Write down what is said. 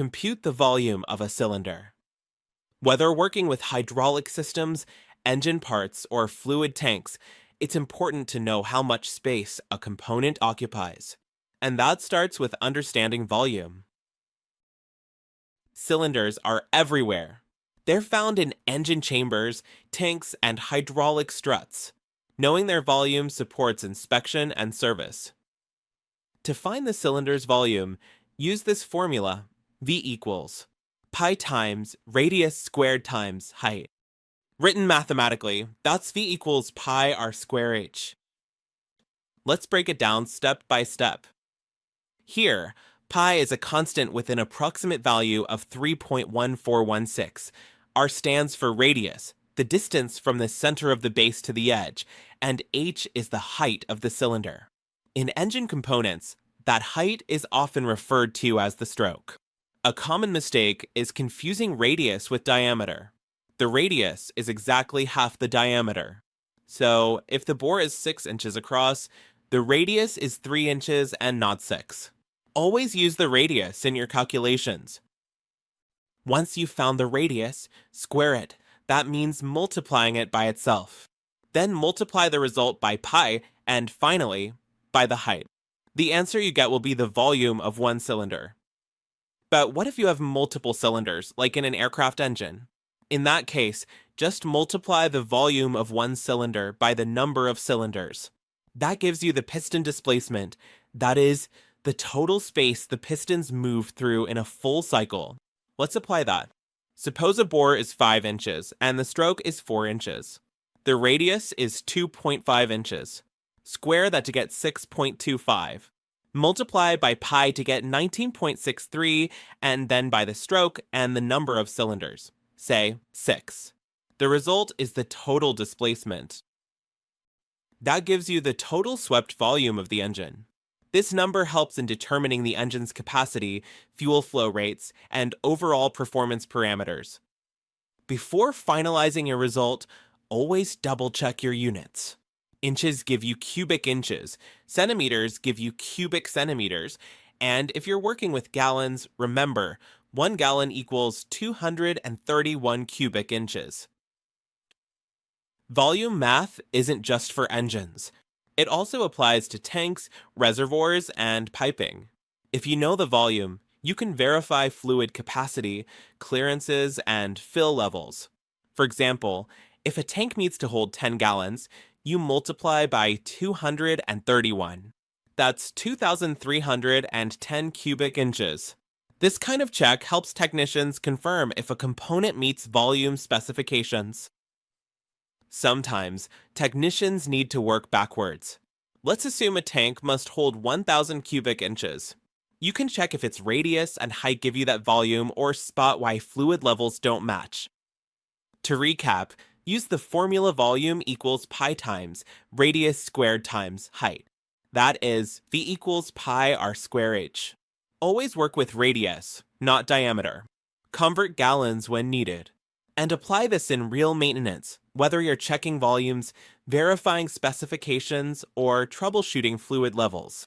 compute the volume of a cylinder. Whether working with hydraulic systems, engine parts, or fluid tanks, it's important to know how much space a component occupies. And that starts with understanding volume. Cylinders are everywhere. They're found in engine chambers, tanks, and hydraulic struts. Knowing their volume supports inspection and service. To find the cylinder's volume, use this formula, V equals pi times radius squared times height. Written mathematically, that's V equals pi r square h. Let's break it down step by step. Here, pi is a constant with an approximate value of 3.1416. R stands for radius, the distance from the center of the base to the edge, and h is the height of the cylinder. In engine components, that height is often referred to as the stroke. A common mistake is confusing radius with diameter. The radius is exactly half the diameter. So, if the bore is 6 inches across, the radius is 3 inches and not 6. Always use the radius in your calculations. Once you've found the radius, square it. That means multiplying it by itself. Then multiply the result by pi, and finally, by the height. The answer you get will be the volume of one cylinder. But what if you have multiple cylinders, like in an aircraft engine? In that case, just multiply the volume of one cylinder by the number of cylinders. That gives you the piston displacement, that is, the total space the pistons move through in a full cycle. Let's apply that. Suppose a bore is 5 inches and the stroke is 4 inches. The radius is 2.5 inches. Square that to get 6.25. Multiply by pi to get 19.63, and then by the stroke and the number of cylinders, say 6. The result is the total displacement. That gives you the total swept volume of the engine. This number helps in determining the engine's capacity, fuel flow rates, and overall performance parameters. Before finalizing your result, always double-check your units. Inches give you cubic inches, centimeters give you cubic centimeters, and if you're working with gallons, remember, 1 gallon equals 231 cubic inches. Volume math isn't just for engines. It also applies to tanks, reservoirs, and piping. If you know the volume, you can verify fluid capacity, clearances, and fill levels. For example, if a tank needs to hold 10 gallons, you multiply by 231. That's 2,310 cubic inches. This kind of check helps technicians confirm if a component meets volume specifications. Sometimes, technicians need to work backwards. Let's assume a tank must hold 1,000 cubic inches. You can check if its radius and height give you that volume or spot why fluid levels don't match. To recap, use the formula volume equals pi times radius squared times height. That is V equals pi r square h. Always work with radius, not diameter. Convert gallons when needed. And apply this in real maintenance, whether you're checking volumes, verifying specifications, or troubleshooting fluid levels.